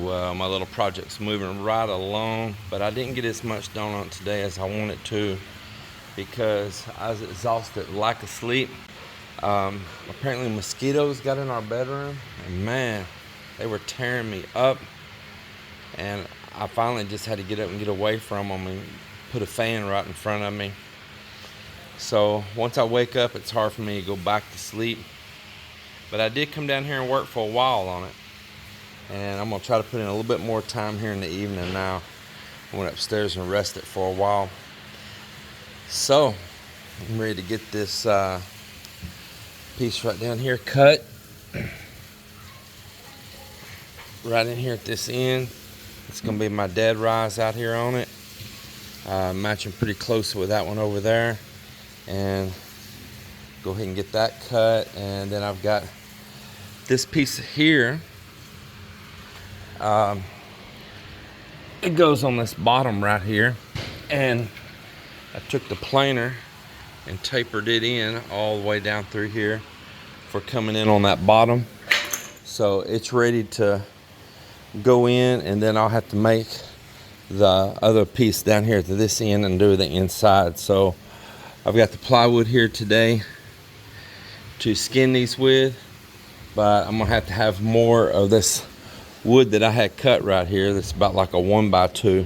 Well, my little project's moving right along, but I didn't get as much done on it today as I wanted to because I was exhausted, lack of sleep. Apparently mosquitoes got in our bedroom, and man, they were tearing me up, and I finally just had to get up and get away from them and put a fan right in front of me. So once I wake up, it's hard for me to go back to sleep, but I did come down here and work for a while on it. And I'm going to try to put in a little bit more time here in the evening now. I went upstairs and rested for a while. So, I'm ready to get this piece right down here cut. Right in here at this end. It's going to be my dead rise out here on it. Matching pretty close with that one over there. And go ahead and get that cut. And then I've got this piece here. It goes on this bottom right here, and I took the planer and tapered it in all the way down through here for coming in on that bottom, so it's ready to go in. And then I'll have to make the other piece down here to this end and do the inside. So I've got the plywood here today to skin these with, but I'm gonna have to have more of this wood that I had cut right here. That's about like a 1x2.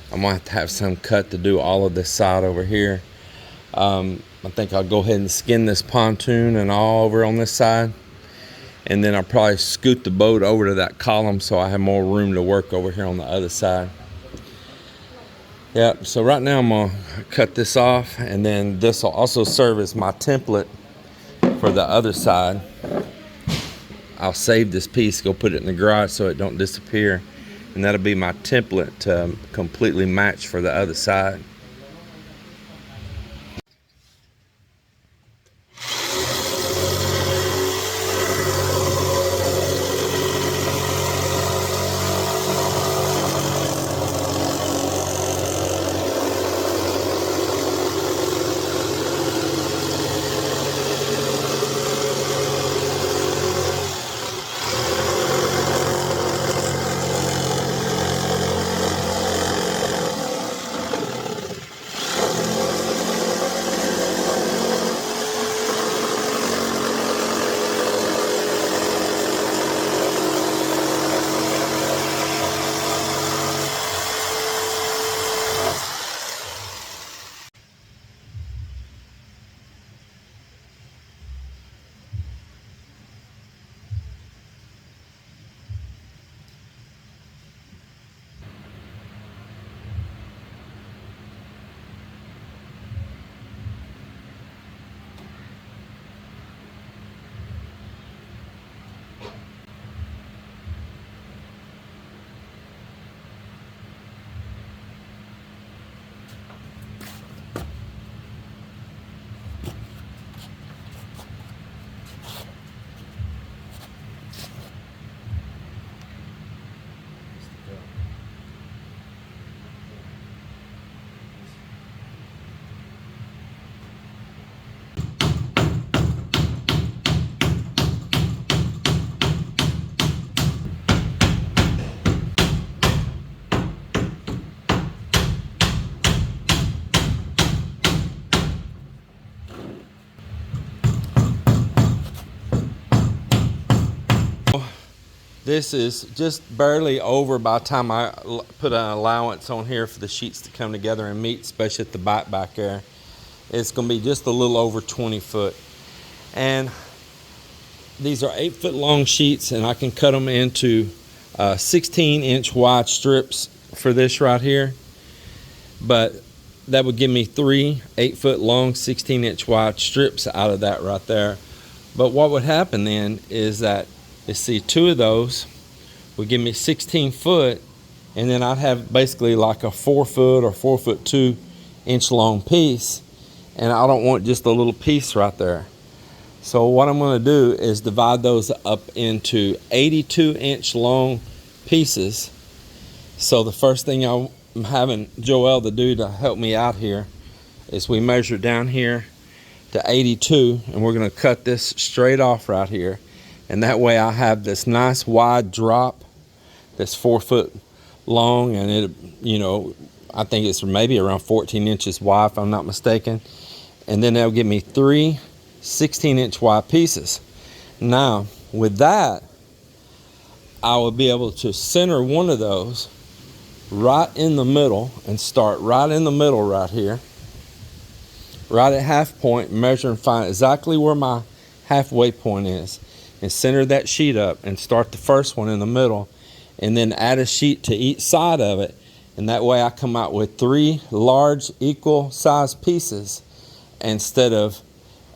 I'm gonna have some cut to do all of this side over here. I think I'll go ahead and skin this pontoon and all over on this side, and then I'll probably scoot the boat over to that column so I have more room to work over here on the other side. Yep, so right now I'm gonna cut this off, and then this will also serve as my template for the other side. I'll save this piece, go put it in the garage so it don't disappear, and that'll be my template to completely match for the other side. This is just barely over by the time I put an allowance on here for the sheets to come together and meet, especially at the back there. It's going to be just a little over 20 foot. And these are 8 foot long sheets, and I can cut them into 16-inch wide strips for this right here. But that would give me 3 8 foot long 16-inch wide strips out of that right there. But what would happen then is that, you see, 2 of those would give me 16 foot, and then I'd have basically like a 4 foot or 4 foot 2 inch long piece, and I don't want just a little piece right there. So what I'm going to do is divide those up into 82-inch long pieces. So the first thing I'm having Joel to do to help me out here is we measure down here to 82, and we're going to cut this straight off right here. And that way I have this nice wide drop that's 4 foot long, and it, you know, I think it's maybe around 14 inches wide if I'm not mistaken. And then they'll give me 3 16-inch wide pieces. Now with that, I will be able to center one of those right in the middle and start right in the middle right here, right at half point, measure and find exactly where my halfway point is, and center that sheet up and start the first one in the middle, and then add a sheet to each side of it, and that way I come out with 3 large equal sized pieces instead of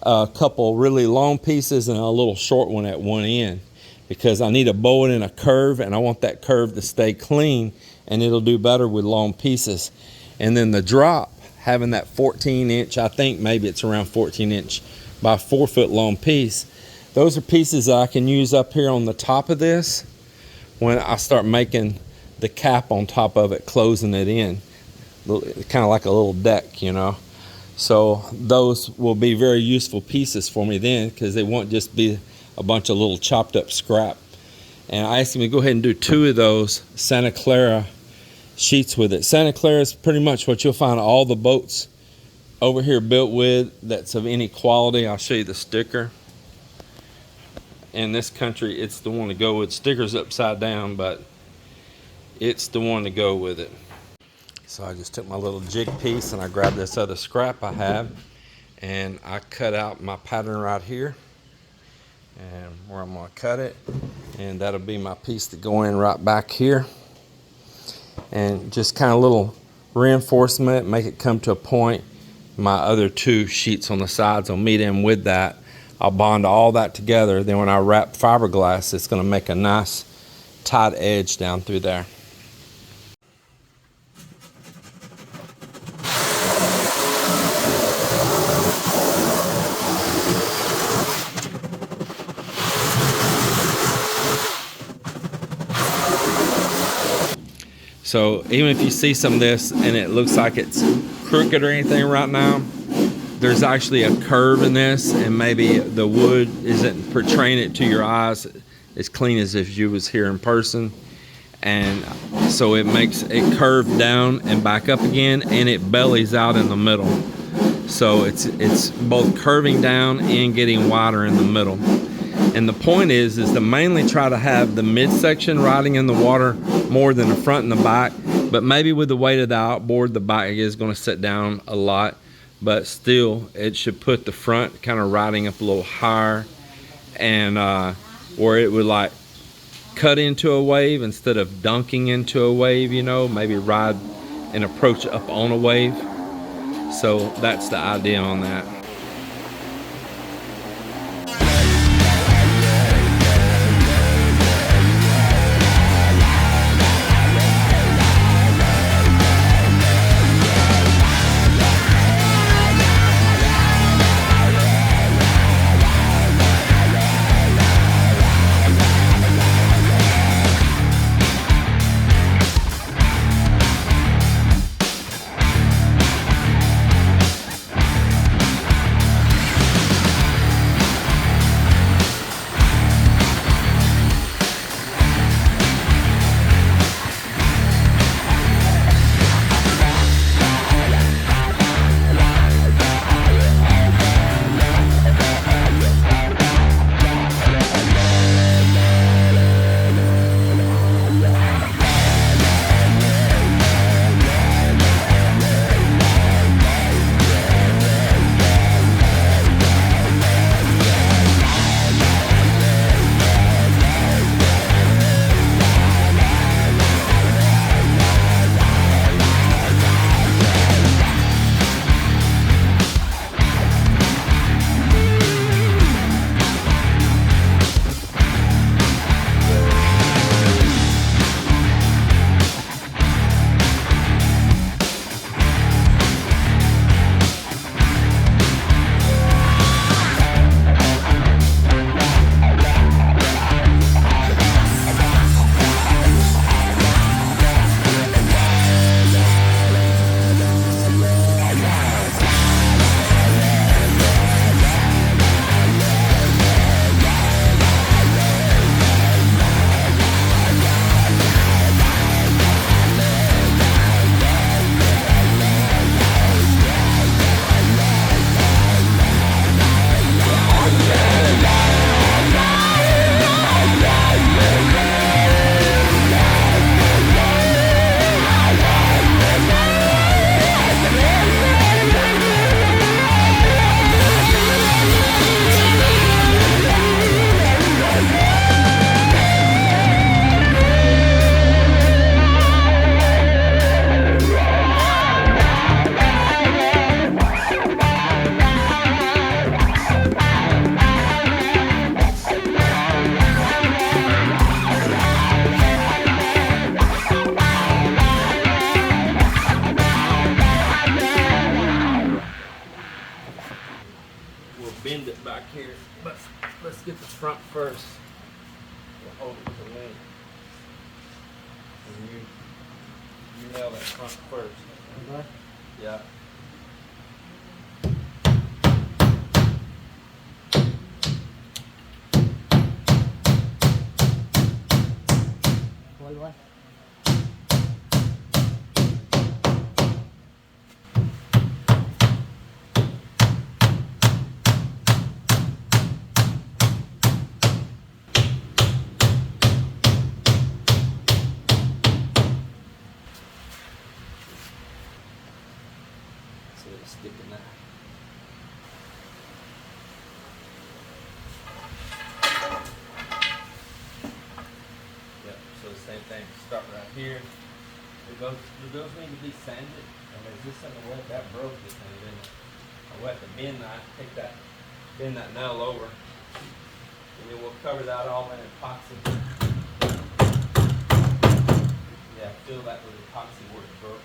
a couple really long pieces and a little short one at one end, because I need to bow it in a curve, and I want that curve to stay clean, and it'll do better with long pieces. And then the drop, having that 14-inch, I think maybe it's around 14-inch by 4 foot long piece, those are pieces that I can use up here on the top of this when I start making the cap on top of it, closing it in, kind of like a little deck, you know. So those will be very useful pieces for me then, because they won't just be a bunch of little chopped up scrap. And I asked him to go ahead and do 2 of those Santa Clara sheets with it. Santa Clara is pretty much what you'll find all the boats over here built with that's of any quality. I'll show you the sticker. In this country, it's the one to go with. Sticker's upside down, but it's the one to go with it. So I just took my little jig piece and I grabbed this other scrap I have, and I cut out my pattern right here, and where I'm going to cut it, and that'll be my piece to go in right back here, and just kind of little reinforcement, make it come to a point. My other 2 sheets on the sides will meet in with that. I'll bond all that together. Then when I wrap fiberglass, it's going to make a nice tight edge down through there. So even if you see some of this and it looks like it's crooked or anything right now, there's actually a curve in this, and maybe the wood isn't portraying it to your eyes as clean as if you was here in person. And so it makes it curve down and back up again, and it bellies out in the middle. So it's both curving down and getting wider in the middle. And the point is to mainly try to have the midsection riding in the water more than the front and the back. But maybe with the weight of the outboard, the back is going to sit down a lot. But still, it should put the front kind of riding up a little higher, and where it would like cut into a wave instead of dunking into a wave, you know, maybe ride and approach up on a wave. So that's the idea on that. nail that front first. Okay. Yeah. Wal. So it's sticking that. Yep, so the same thing. Start right here. The girls need to be sanded. And there's this in the wet that broke this thing, didn't it? I wet the bend that, bend that nail over. And then we'll cover that all in epoxy. Yeah, fill that with epoxy where it broke.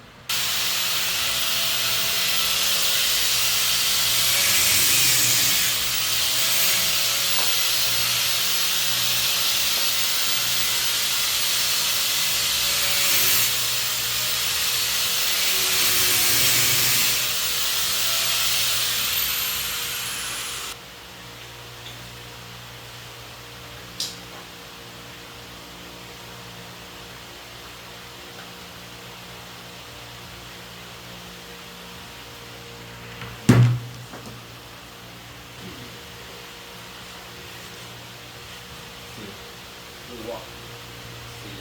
Walk. See,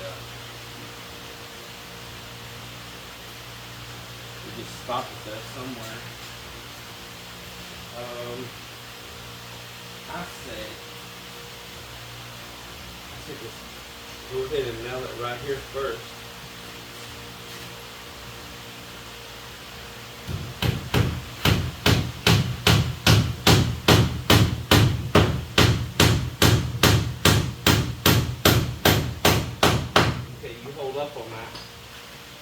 we just stop it there somewhere. I say just go ahead and nail it right here first. Hold up on that.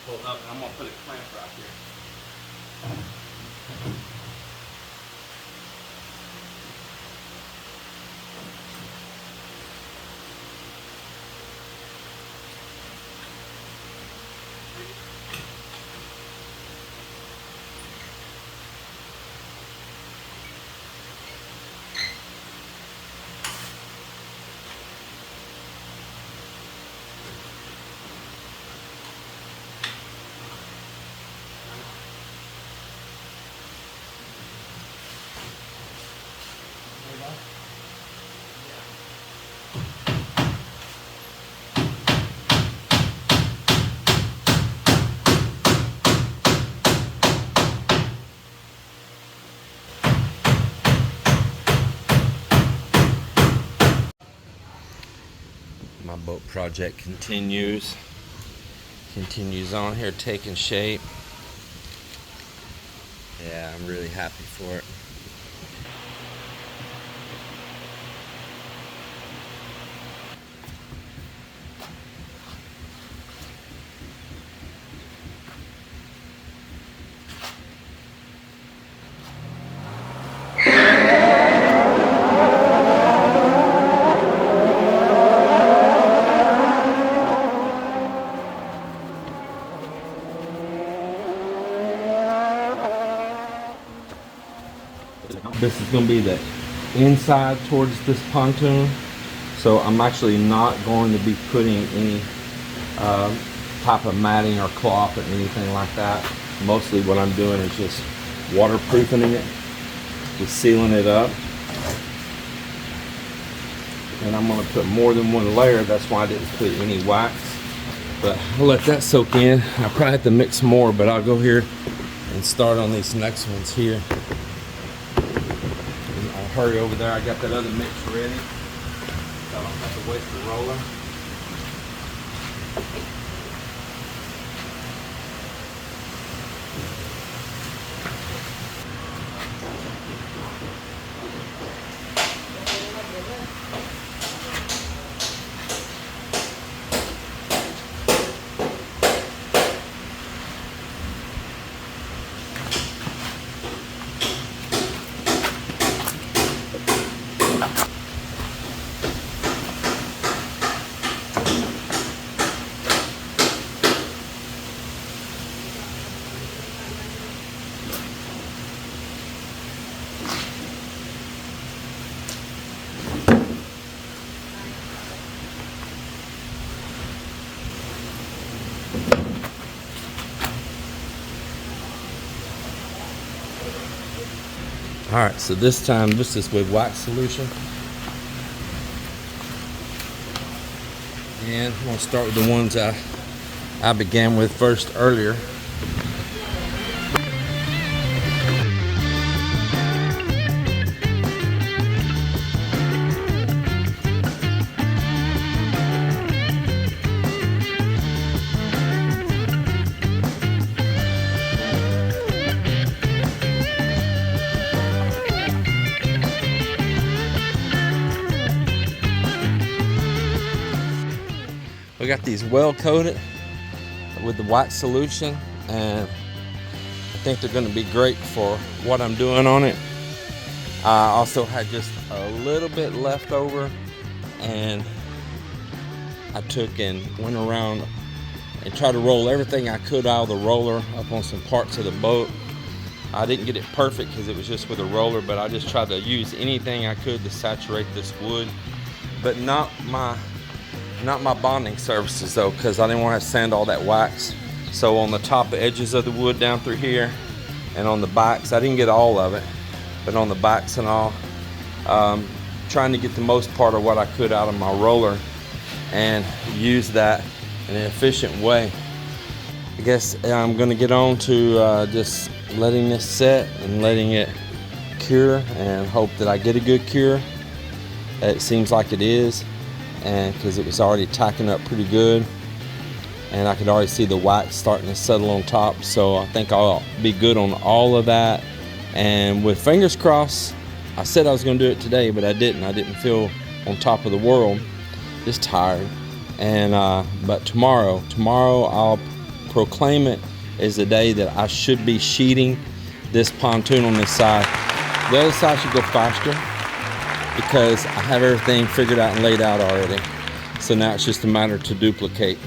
Hold up, and I'm gonna put a clamp right here. My boat project continues on here, taking shape. Yeah, I'm really happy for it. This is going to be the inside towards this pontoon, so I'm actually not going to be putting any type of matting or cloth or anything like that. Mostly what I'm doing is just waterproofing it, just sealing it up. And I'm going to put more than one layer, that's why I didn't put any wax. But I'll let that soak in. I probably have to mix more, but I'll go here and start on these next ones here. Hurry over there, I got that other mix ready, so I don't have to waste the roller. All right, so this time this is with wax solution. And I'm gonna start with the ones I began with first earlier. We got these well coated with the wax solution, and I think they're going to be great for what I'm doing on it. I also had just a little bit left over, and I took and went around and tried to roll everything I could out of the roller up on some parts of the boat. I didn't get it perfect because it was just with a roller, but I just tried to use anything I could to saturate this wood, but not my bonding surfaces though, because I didn't want to sand all that wax. So on the top edges of the wood down through here, and on the backs, I didn't get all of it, but on the backs and all, trying to get the most part of what I could out of my roller and use that in an efficient way. I guess I'm going to get on to just letting this set and letting it cure, and hope that I get a good cure. It seems like it is, and because it was already tacking up pretty good, and I could already see the wax starting to settle on top. So I think I'll be good on all of that, and with fingers crossed. I said I was going to do it today, but I didn't feel on top of the world, just tired. And but tomorrow I'll proclaim it as the day that I should be sheeting this pontoon on this side. The other side should go faster because I have everything figured out and laid out already. So now it's just a matter to duplicate.